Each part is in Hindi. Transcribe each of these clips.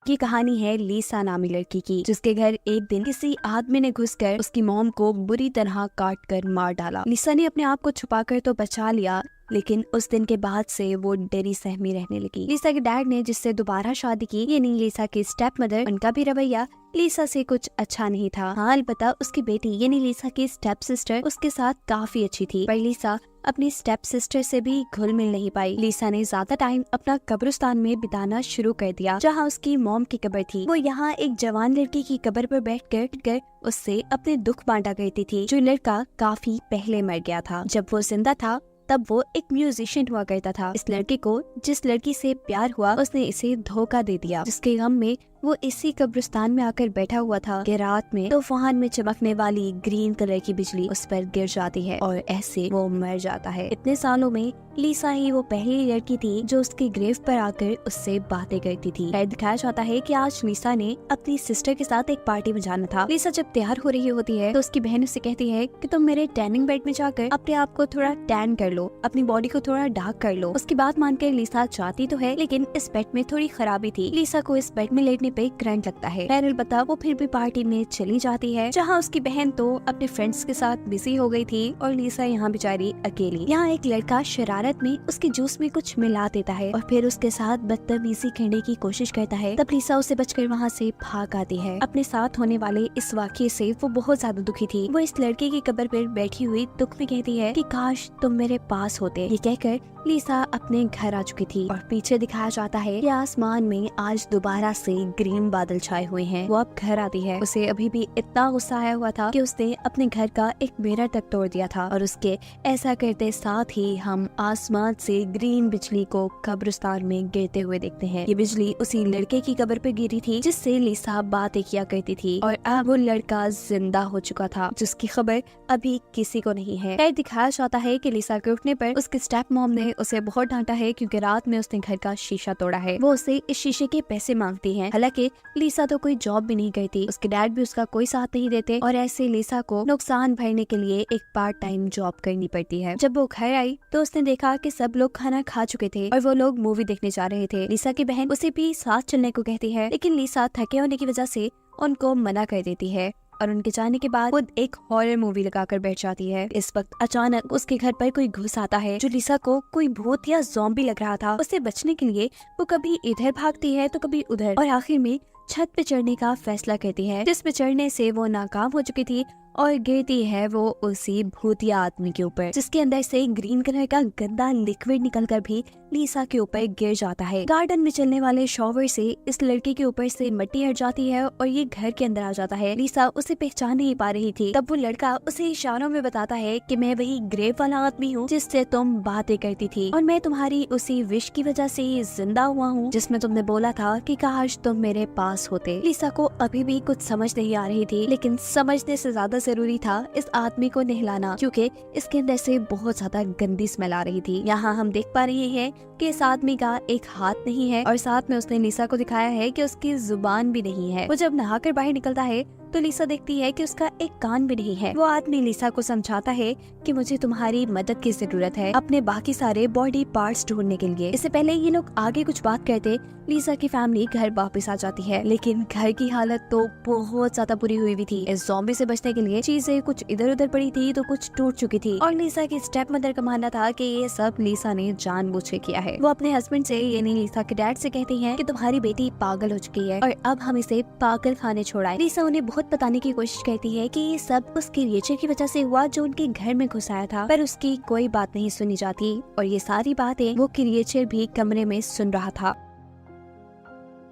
ये कहानी है लीसा नामी लड़की की, जिसके घर एक दिन किसी आदमी ने घुसकर उसकी मॉम को बुरी तरह काट कर मार डाला। लीसा ने अपने आप को छुपाकर तो बचा लिया, लेकिन उस दिन के बाद से वो डरी सहमी रहने लगी। लीसा के डैड ने जिससे दोबारा शादी की, यानी लीसा की स्टेप मदर, उनका भी रवैया लीसा से कुछ अच्छा नहीं था। हाँ, अलबत्ता उसकी बेटी यानी लीसा की स्टेप सिस्टर उसके साथ काफी अच्छी थी, पर लीसा अपनी स्टेप सिस्टर से भी घुल मिल नहीं पाई। लीसा ने ज्यादा टाइम अपना कब्रिस्तान में बिताना शुरू कर दिया, जहाँ उसकी मॉम की कब्र थी। वो यहाँ एक जवान लड़की की कब्र पर बैठकर उससे अपने दुख बांटा करती थी, जो लड़का काफी पहले मर गया था। जब वो जिंदा था तब वो एक म्यूजिशियन हुआ करता था। इस लड़के को जिस लड़की से प्यार हुआ उसने इसे धोखा दे दिया, जिसके गम में वो इसी कब्रिस्तान में आकर बैठा हुआ था कि रात में तूफान में चमकने वाली ग्रीन कलर की बिजली उस पर गिर जाती है और ऐसे वो मर जाता है। इतने सालों में लीसा ही वो पहली लड़की थी जो उसके ग्रेव पर आकर उससे बातें करती थी। दिखाया जाता है कि आज लीसा ने अपनी सिस्टर के साथ एक पार्टी में जाना था। लीसा जब तैयार हो रही होती है तो उसकी बहन उससे कहती है कि तुम मेरे टैनिंग बेड में जाकर अपने आप को थोड़ा टैन कर लो, अपनी बॉडी को थोड़ा डार्क कर लो। उसकी बात मानकर लीसा चाहती तो है, लेकिन इस बेड में थोड़ी खराबी थी। लीसा को इस बेड में लेटने पे करंट लगता है। अलबत्ता वो फिर भी पार्टी में चली जाती है, जहाँ उसकी बहन तो अपने फ्रेंड्स के साथ बिजी हो गई थी और लीसा यहाँ बेचारी अकेली। यहाँ एक लड़का शरारत में उसके जूस में कुछ मिला देता है और फिर उसके साथ बदतमीजी करने की कोशिश करता है। तब लीसा उसे बचकर वहाँ से भाग आती है। अपने साथ होने वाले इस वाक़ये से वो बहुत ज्यादा दुखी थी। वो इस लड़के की कब्र पर बैठी हुई दुख में कहती है कि काश तुम मेरे पास होते। ये कहकर लीसा अपने घर आ चुकी थी और पीछे दिखाया जाता है कि आसमान में आज दोबारा से ग्रीन बादल छाए हुए हैं। वो अब घर आती है। उसे अभी भी इतना गुस्सा आया हुआ था कि उसने अपने घर का एक मिरर तक तोड़ दिया था, और उसके ऐसा करते साथ ही हम आसमान से ग्रीन बिजली को कब्रिस्तान में गिरते हुए देखते हैं। ये बिजली उसी लड़के की कब्र पे गिरी थी जिससे लीसा बातें किया करती थी, और अब वो लड़का जिंदा हो चुका था, जिसकी खबर अभी किसी को नहीं है। दिखाया जाता है कि लीसा के उठने पर उसके स्टेप मॉम ने उसे बहुत डांटा है, क्योंकि रात में उसने घर का शीशा तोड़ा है। वो उसे इस शीशे के पैसे मांगती है। हालांकि लीसा तो कोई जॉब भी नहीं करती, उसके डैड भी उसका कोई साथ नहीं देते, और ऐसे लीसा को नुकसान भरने के लिए एक पार्ट टाइम जॉब करनी पड़ती है। जब वो घर आई तो उसने देखा कि सब लोग खाना खा चुके थे और वो लोग मूवी देखने जा रहे थे। लीसा की बहन उसे भी साथ चलने को कहती है, लेकिन लीसा थके होने की वजह से उनको मना कर देती है और उनके जाने के बाद खुद एक हॉरर मूवी लगाकर बैठ जाती है। इस वक्त अचानक उसके घर पर कोई घुस आता है, जो लीसा को कोई भूत या ज़ॉम्बी लग रहा था। उससे बचने के लिए वो कभी इधर भागती है तो कभी उधर, और आखिर में छत पे चढ़ने का फैसला करती है, जिस पे चढ़ने से वो नाकाम हो चुकी थी और गिरती है वो उसी भूतिया आदमी के ऊपर, जिसके अंदर से ग्रीन कलर का गंदा लिक्विड निकलकर भी लीसा के ऊपर गिर जाता है। गार्डन में चलने वाले शॉवर से इस लड़के के ऊपर से मिट्टी हट जाती है और ये घर के अंदर आ जाता है। लीसा उसे पहचान नहीं पा रही थी। तब वो लड़का उसे इशारों में बताता है कि मैं वही ग्रेव वाला आदमी हूँ जिससे तुम बातें करती थी, और मैं तुम्हारी उसी विश की वजह से जिंदा हुआ हूँ जिसमें तुमने बोला था कि काश तुम मेरे पास होते। लीसा को अभी भी कुछ समझ नहीं आ रही थी, लेकिन समझने से ज्यादा जरूरी था इस आदमी को नहलाना, क्योंकि इसके अंदर से बहुत ज्यादा गंदी स्मेल आ रही थी। यहाँ हम देख पा रहे हैं कि इस आदमी का एक हाथ नहीं है, और साथ में उसने लीसा को दिखाया है कि उसकी जुबान भी नहीं है। वो जब नहाकर बाहर निकलता है तो लीसा देखती है कि उसका एक कान भी नहीं है। वो आदमी लीसा को समझाता है कि मुझे तुम्हारी मदद की जरूरत है अपने बाकी सारे बॉडी पार्ट्स ढूंढने के लिए। इससे पहले ये लोग आगे कुछ बात करते, लीसा की फैमिली घर वापस आ जाती है, लेकिन घर की हालत तो बहुत ज्यादा बुरी हुई हुई थी। इस ज़ॉम्बी से बचने के लिए चीजें कुछ इधर उधर पड़ी थी तो कुछ टूट चुकी थी, और लीसा की स्टेप मदर का मानना था कि ये सब लीसा ने जानबूझ के किया है। वो अपने हस्बैंड से यानी लीसा के डैड से कहती है कि तुम्हारी बेटी पागल हो चुकी है और अब हम इसे पागल खाने छोड़ाएं। लीसा उन्हें बहुत बताने की कोशिश करती है कि ये सब उस क्रिएचर की वजह से हुआ जो उनके घर में घुस आया था, पर उसकी कोई बात नहीं सुनी जाती, और ये सारी बातें वो क्रिएचर भी कमरे में सुन रहा था।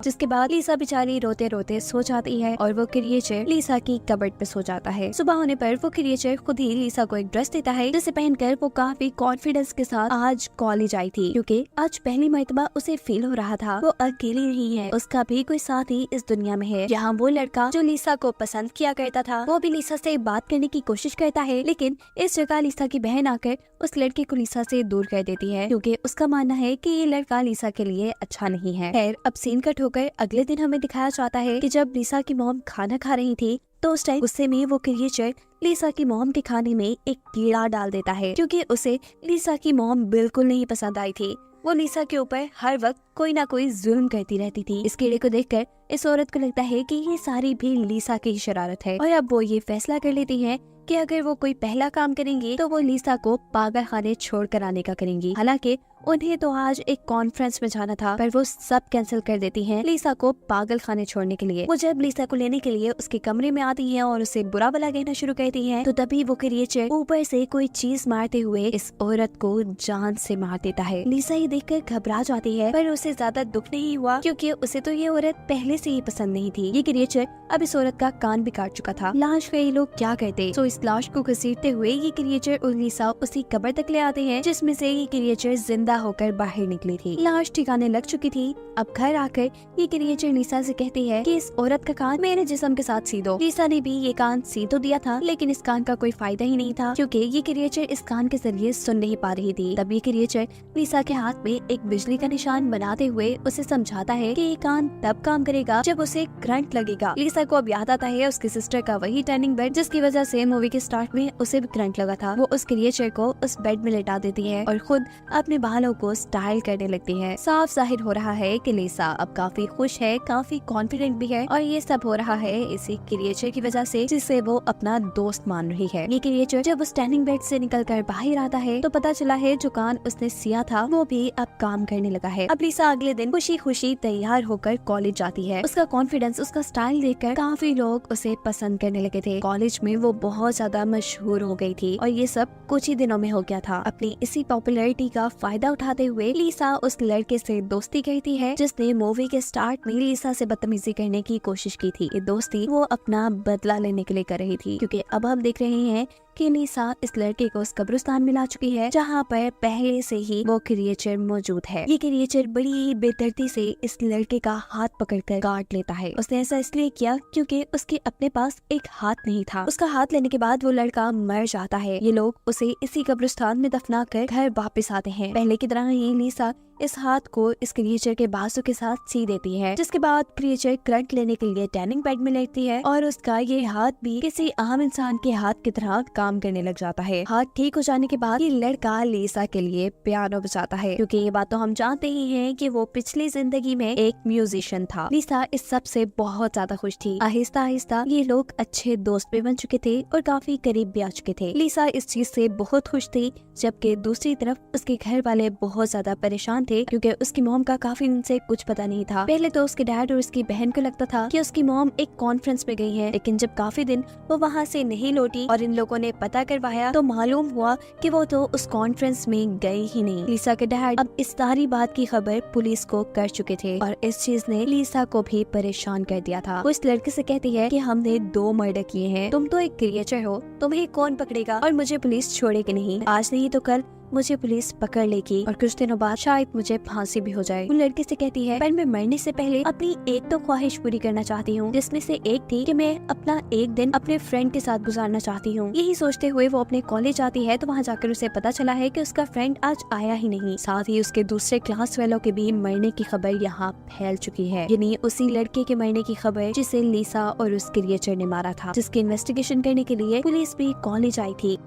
जिसके बाद लीसा बेचारी रोते रोते सो जाती है और वो क्रिएचर लीसा की कबर्ड पे सो जाता है। सुबह होने पर वो क्रिएचर खुद ही लीसा को एक ड्रेस देता है, जिसे पहनकर वो काफी कॉन्फिडेंस के साथ आज कॉलेज आई थी, क्योंकि आज पहली मर्तबा उसे फील हो रहा था वो अकेली नहीं है, उसका भी कोई साथी इस दुनिया में है। यहाँ वो लड़का जो लीसा को पसंद किया करता था वो भी लीसा से बात करने की कोशिश करता है, लेकिन इस जगह लीसा की बहन आकर उस लड़के को लीसा से दूर कर देती है, क्योंकि उसका मानना है कि ये लड़का लीसा के लिए अच्छा नहीं है। खैर, अब सीन कट होकर अगले दिन हमें दिखाया जाता है कि जब लीसा की मॉम खाना खा रही थी तो उस टाइम गुस्से में वो क्रिएचर लीसा की मॉम के खाने में एक कीड़ा डाल देता है, क्योंकि उसे लीसा की मॉम बिल्कुल नहीं पसंद आई थी। वो लीसा के ऊपर हर वक्त कोई ना कोई जुल्म करती रहती थी। इस कीड़े को देखकर इस औरत को लगता है कि ये सारी भी लीसा की ही शरारत है और अब वो ये फैसला कर लेती है कि अगर वो कोई पहला काम करेंगी तो वो लीसा को पागल खाने छोड़ कर आने का करेंगी। हालांकि उन्हें तो आज एक कॉन्फ्रेंस में जाना था, पर वो सब कैंसिल कर देती हैं लीसा को पागल खाने छोड़ने के लिए। वो जब लीसा को लेने के लिए उसके कमरे में आती हैं और उसे बुरा भला कहना शुरू करती हैं, तो तभी वो क्रिएचर ऊपर से कोई चीज मारते हुए इस औरत को जान से मार देता है। लीसा ये देखकर घबरा जाती है, पर उसे ज्यादा दुख नहीं हुआ क्योंकि उसे तो ये औरत पहले से ही पसंद नहीं थी। ये क्रिएचर अब इस औरत का कान भी काट चुका था। लाश का ये लोग क्या करते, तो इस लाश को घसीटते हुए ये क्रिएचर और लीसा उसी कब्र तक ले आते हैं जिसमें से ये क्रिएचर जिंदा होकर बाहर निकली थी। लाश ठिकाने लग चुकी थी। अब घर आकर ये क्रिएचर लीसा से कहती है कि इस औरत का कान मेरे जिस्म के साथ सी दो। लीसा ने भी ये कान सी तो दिया था, लेकिन इस कान का कोई फायदा ही नहीं था क्योंकि ये क्रिएचर इस कान के जरिए सुन नहीं पा रही थी। तब ये क्रिएचर लीसा के हाथ में एक बिजली का निशान बनाते हुए उसे समझाता है कि ये कान तब काम करेगा जब उसे करंट लगेगा। लीसा को अब याद आता है उसकी सिस्टर का वही टर्निंग बेड जिसकी वजह से मूवी के स्टार्ट में उसे भी करंट लगा था। वो उस क्रिएचर को उस बेड में लेटा देती है और खुद अपने बालों को स्टाइल करने लगती है। साफ जाहिर हो रहा है कि लीसा अब काफी खुश है, काफी कॉन्फिडेंट भी है और ये सब हो रहा है इसी क्रिएचर की वजह से जिसे वो अपना दोस्त मान रही है। ये क्रिएचर जब उस टर्निंग बेड से निकलकर बाहर आता है तो पता चला है जो कान उसने सिया था वो भी अब काम करने लगा है। अब लीसा अगले दिन खुशी खुशी तैयार होकर कॉलेज जाती है। उसका कॉन्फिडेंस, उसका स्टाइल देखकर काफी लोग उसे पसंद करने लगे थे। कॉलेज में वो बहुत ज्यादा मशहूर हो गई थी और ये सब कुछ ही दिनों में हो गया था। अपनी इसी पॉपुलैरिटी का फायदा उठाते हुए लीसा उस लड़के से दोस्ती करती है जिसने मूवी के स्टार्ट में लीसा से बदतमीजी करने की कोशिश की थी। ये दोस्ती वो अपना बदला लेने के लिए कर रही थी क्योंकि अब हम देख रहे हैं कि लीसा इस लड़के को उस कब्रिस्तान में ला चुकी है जहाँ पर पहले से ही वो क्रिएचर मौजूद है। ये क्रिएचर बड़ी ही बेदर्दी से इस लड़के का हाथ पकड़कर काट लेता है। उसने ऐसा इसलिए किया क्योंकि उसके अपने पास एक हाथ नहीं था। उसका हाथ लेने के बाद वो लड़का मर जाता है। ये लोग उसे इसी कब्रिस्तान में दफना कर घर वापस आते हैं। पहले की तरह ही लीसा इस हाथ को इस क्रिएचर के बाजू के साथ सी देती है, जिसके बाद क्रिएचर करंट लेने के लिए टर्निंग बेड में लेटती है और उसका ये हाथ भी किसी आम इंसान के हाथ की तरह काम करने लग जाता है। हाथ ठीक हो जाने के बाद ये लड़का लीसा के लिए पियानो बजाता है क्योंकि ये बात तो हम जानते ही हैं कि वो पिछली जिंदगी में एक म्यूजिशियन था। लीसा इस सब से बहुत ज्यादा खुश थी। आहिस्ता आहिस्ता ये लोग अच्छे दोस्त भी बन चुके थे और काफी करीब भी आ चुके थे। लीसा इस चीज से बहुत खुश थी, जबकि दूसरी तरफ उसके घर वाले बहुत ज्यादा परेशान थे क्योंकि उसकी मॉम का काफी दिन से कुछ पता नहीं था। पहले तो उसके डैड और उसकी बहन को लगता था कि उसकी मॉम एक कॉन्फ्रेंस में गई है, लेकिन जब काफी दिन वो वहाँ से नहीं लौटी और इन लोगों ने पता करवाया तो मालूम हुआ कि वो तो उस कॉन्फ्रेंस में गई ही नहीं। लीसा के डैड अब इस सारी बात की खबर पुलिस को कर चुके थे और इस चीज ने लीसा को भी परेशान कर दिया था। वो इस लड़के से कहती है कि हमने 2 मर्डर किए हैं, तुम तो एक क्रिएचर हो, तुम्हें कौन पकड़ेगा और मुझे पुलिस छोड़ेगी नहीं। आज नहीं तो कल मुझे पुलिस पकड़ लेगी और कुछ दिनों बाद शायद मुझे फांसी भी हो जाए। वो लड़के से कहती है पर मैं मरने से पहले अपनी एक तो ख्वाहिश पूरी करना चाहती हूँ, जिसमें से एक थी कि मैं अपना एक दिन अपने फ्रेंड के साथ गुजारना चाहती हूँ। यही सोचते हुए वो अपने कॉलेज आती है तो वहाँ जाकर उसे पता चला है कि उसका फ्रेंड आज आया ही नहीं। साथ ही उसके दूसरे क्लास वालों के भी मरने की खबर यहाँ फैल चुकी है, यानी उसी लड़के के मरने की खबर जिसे लीसा और उस क्रिएचर ने मारा था, जिसकी इन्वेस्टिगेशन करने के लिए पुलिस भी कॉलेज आई थी।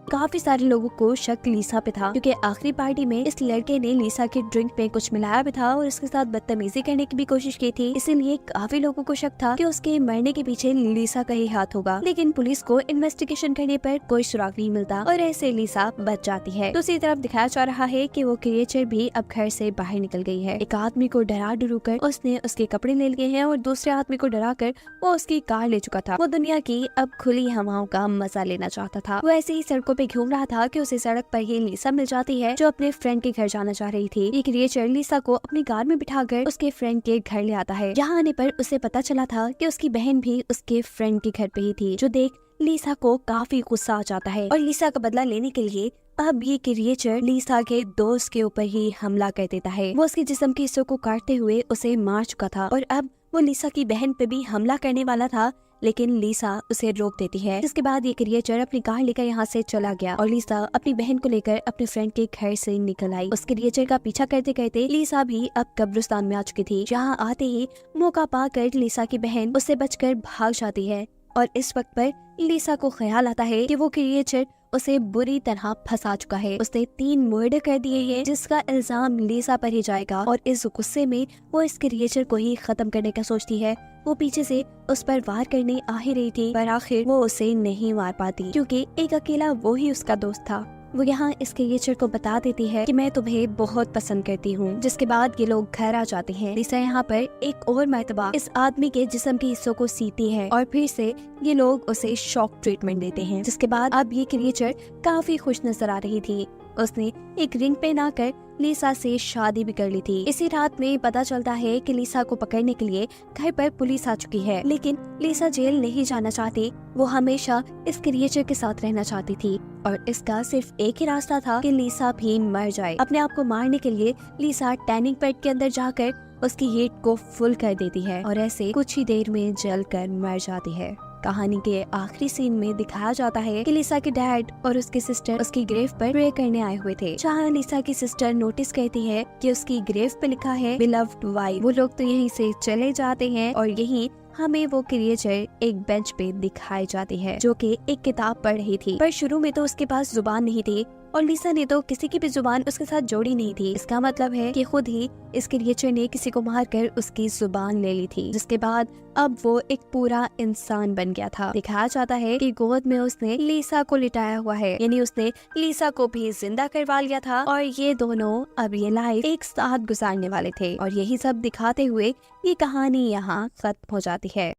काफी सारे लोगों को शक लीसा पे था क्योंकि आखिरी पार्टी में इस लड़के ने लीसा की ड्रिंक में कुछ मिलाया भी था और उसके साथ बदतमीजी करने की भी कोशिश की थी। इसीलिए काफी लोगों को शक था कि उसके मरने के पीछे लीसा का ही हाथ होगा, लेकिन पुलिस को इन्वेस्टिगेशन करने पर कोई सुराग नहीं मिलता और ऐसे लीसा बच जाती है। दूसरी तरफ दिखाया जा रहा है कि वो क्रिएचर भी अब घर से बाहर निकल गई है। एक आदमी को डरा डरू कर उसने उसके कपड़े ले लिए हैं और दूसरे आदमी को डरा कर वो उसकी कार ले चुका था। वो दुनिया की अब खुली हवाओं का मजा लेना चाहता था। वो ऐसे ही सड़कों पे घूम रहा था कि उसे सड़क पर ही लीसा मिल जाती है जो अपने फ्रेंड के घर जाना चाह रही थी। ये क्रिएचर लीसा को अपनी कार में बिठाकर उसके फ्रेंड के घर ले आता है। यहाँ आने पर उसे पता चला था कि उसकी बहन भी उसके फ्रेंड के घर पे ही थी, जो देख लीसा को काफी गुस्सा आ जाता है और लीसा का बदला लेने के लिए अब ये क्रिएचर लीसा के दोस्त के ऊपर ही हमला कर देता है। वो उसके जिस्म के हिस्सों को काटते हुए उसे मार चुका था और अब वो लीसा की बहन पे भी हमला करने वाला था, लेकिन लीसा उसे रोक देती है। जिसके बाद ये क्रिएचर अपनी कार लेकर यहाँ से चला गया और लीसा अपनी बहन को लेकर अपने फ्रेंड के घर से निकल आई। उस क्रिएचर का पीछा करते करते लीसा भी अब कब्रिस्तान में आ चुकी थी। जहाँ आते ही मौका पाकर लीसा की बहन उससे बचकर भाग जाती है और इस वक्त पर लिसा को ख्याल आता है कि वो क्रिएचर उसे बुरी तरह फंसा चुका है। उसने 3 मर्डर कर दिए हैं जिसका इल्जाम लिसा पर ही जाएगा और इस गुस्से में वो इस क्रिएचर को ही खत्म करने का सोचती है। वो पीछे से उस पर वार करने आ ही रही थी पर आखिर वो उसे नहीं मार पाती क्योंकि एक अकेला वो ही उसका दोस्त था। वो यहाँ इस क्रिएचर को बता देती है कि मैं तुम्हें बहुत पसंद करती हूँ, जिसके बाद ये लोग घर आ जाते हैं। लिसा यहाँ पर एक और मर्तबा इस आदमी के जिस्म के हिस्सों को सीती है और फिर से ये लोग उसे शॉक ट्रीटमेंट देते हैं, जिसके बाद अब ये क्रिएचर काफी खुश नजर आ रही थी। उसने एक रिंग पहना कर लिसा से शादी भी कर ली थी। इसी रात में पता चलता है कि लिसा को पकड़ने के लिए घर पर पुलिस आ चुकी है, लेकिन लिसा जेल नहीं जाना चाहती। वो हमेशा इस क्रिएचर के साथ रहना चाहती थी और इसका सिर्फ एक ही रास्ता था कि लिसा भी मर जाए। अपने आप को मारने के लिए लिसा टैनिंग बेड के अंदर जाकर उसकी हीट को फुल कर देती है और ऐसे कुछ ही देर में जल कर मर जाती है। कहानी के आखिरी सीन में दिखाया जाता है कि लिसा के डैड और उसकी सिस्टर उसकी ग्रेव पर प्रे करने आए हुए थे, जहाँ लिसा की सिस्टर नोटिस करती है कि उसकी ग्रेव पे लिखा है बिलव्ड वाइफ। वो लोग तो यहीं से चले जाते हैं और यहीं हमें वो क्रिएचर एक बेंच पे दिखाई जाती है जो कि एक किताब पढ़ रही थी, पर शुरू में तो उसके पास जुबान नहीं थी और लिसा ने तो किसी की भी जुबान उसके साथ जोड़ी नहीं थी। इसका मतलब है कि खुद ही इस क्रिएचर ने किसी को मारकर उसकी जुबान ले ली थी, जिसके बाद अब वो एक पूरा इंसान बन गया था। दिखाया जाता है कि गोद में उसने लिसा को लिटाया हुआ है, यानी उसने लिसा को भी जिंदा करवा लिया था और ये दोनों अब ये लाइफ एक साथ गुजारने वाले थे। और यही सब दिखाते हुए ये कहानी यहाँ खत्म हो जाती है।